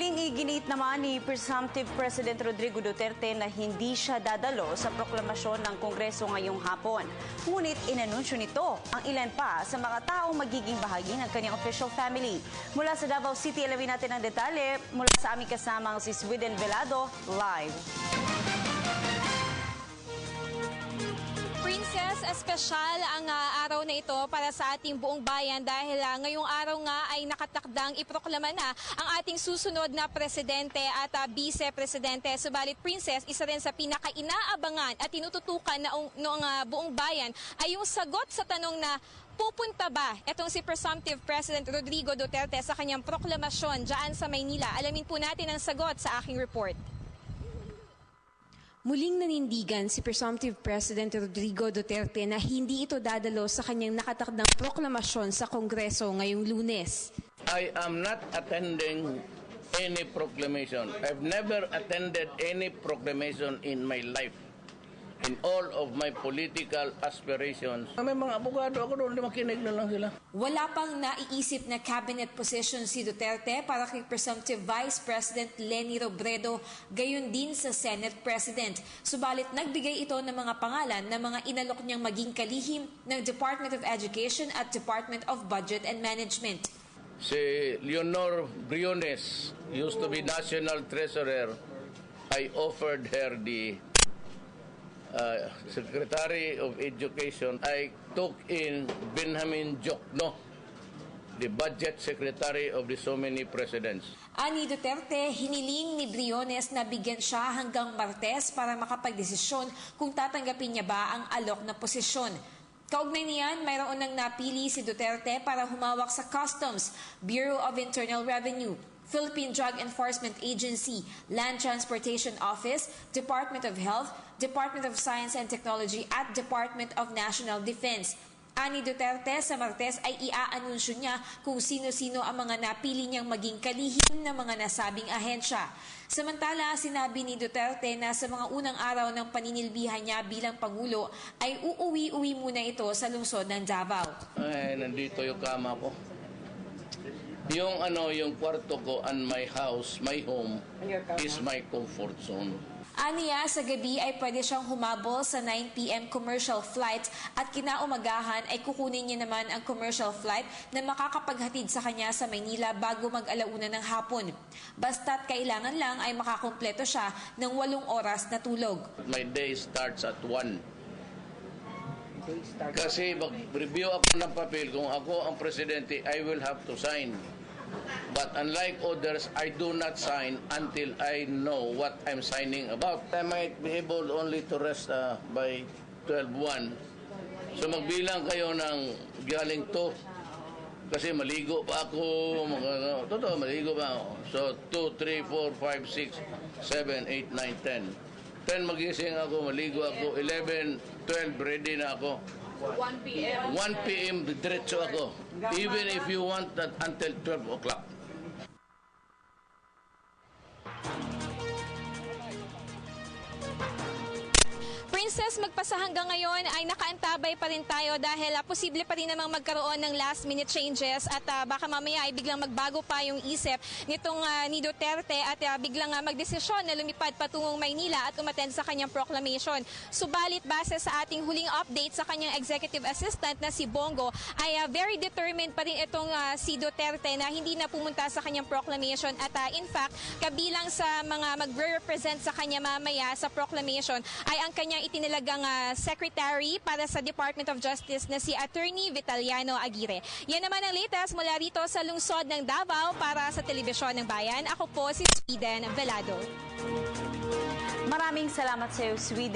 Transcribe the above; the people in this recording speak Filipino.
Muling iginit naman ni Presumptive President Rodrigo Duterte na hindi siya dadalo sa proklamasyon ng Kongreso ngayong hapon. Ngunit inanunsyo nito ang ilan pa sa mga taong magiging bahagi ng kanyang official family. Mula sa Davao City, alamin natin ang detalye mula sa aming kasamang si Sweden Velado live. Princess, espesyal ang araw na ito para sa ating buong bayan dahil ngayong araw nga ay nakatakdang iproklama na ang ating susunod na presidente at vice-presidente. Subalit Princess, isa rin sa pinaka-inaabangan at tinututukan ng buong bayan ay yung sagot sa tanong na pupunta ba itong si Presumptive President Rodrigo Duterte sa kanyang proklamasyon dyan sa Maynila. Alamin po natin ang sagot sa aking report. Muling nanindigan si Presumptive President Rodrigo Duterte na hindi ito dadalo sa kanyang nakatakdang proklamasyon sa Kongreso ngayong Lunes. I am not attending any proclamation. I've never attended any proclamation in my life. In all of my political aspirations. May mga abogado ako doon, makinig na lang sila. Wala pang naiisip na cabinet position si Duterte para kay Presumptive Vice President Leni Robredo, gayon din sa Senate President. Subalit nagbigay ito ng mga pangalan na mga inalok niyang maging kalihim ng Department of Education at Department of Budget and Management. Si Leonor Briones used to be National Treasurer. I offered her the Secretary of Education. I took in Benjamin Jokno, the Budget Secretary of the so many presidents. Ani Duterte, hiniling ni Briones na bigyan siya hanggang Martes para makapagdesisyon kung tatanggapin niya ba ang alok na posisyon. Kaugnay niyan, mayroon nang napili si Duterte para humawak sa Customs, Bureau of Internal Revenue, Philippine Drug Enforcement Agency, Land Transportation Office, Department of Health, Department of Science and Technology at Department of National Defense. Ani Duterte sa Martes ay iaanunsyo niya kung sino-sino ang mga napili niyang maging kalihim ng mga nasabing ahensya. Samantala, sinabi ni Duterte na sa mga unang araw ng paninilbihan niya bilang Pangulo ay uuwi-uwi muna ito sa lungsod ng Davao. Ay, nandito yung kama ko. Yung kwarto ko and my house, my home, is my comfort zone. Aniya, sa gabi ay pwede siyang humabol sa 9 p.m. commercial flight at kinaumagahan ay kukunin niya naman ang commercial flight na makakapaghatid sa kanya sa Maynila bago mag-alauna ng hapon. Basta't kailangan lang ay makakumpleto siya ng 8 oras na tulog. My day starts at 1. Kasi mag-review ako ng papel, kung ako ang presidente, I will have to sign. But unlike others, I do not sign until I know what I'm signing about. I might be able only to rest by 12:01. So magbilang kayo ng galing to. Kasi maligo pa ako. Totoo, maligo pa ako. So 2, 3, 4, 5, 6, 7, 8, 9, 10. 10 magising ako, maligo ako. 11, 12, ready na ako. 1 p.m. 1 p.m. diretso ako. Even if you want that until 12 o'clock. Princess, magpasa hanggang ngayon ay nakaantabay pa rin tayo dahil posible pa rin namang magkaroon ng last-minute changes at baka mamaya ay biglang magbago pa yung isip nitong ni Duterte at biglang magdesisyon na lumipad patungong Maynila at umattend sa kanyang proclamation. Subalit base sa ating huling update sa kanyang executive assistant na si Bongo ay very determined pa rin itong si Duterte na hindi na pumunta sa kanyang proclamation at in fact kabilang sa mga magre-represent sa kanya mamaya sa proclamation ay ang kanyang itinilagang secretary para sa Department of Justice na si Attorney Vitaliano Aguirre. Yan naman ang latest mula rito sa lungsod ng Davao para sa Telebisyon ng Bayan. Ako po si Sweden Velado. Maraming salamat sa iyo, Sweden.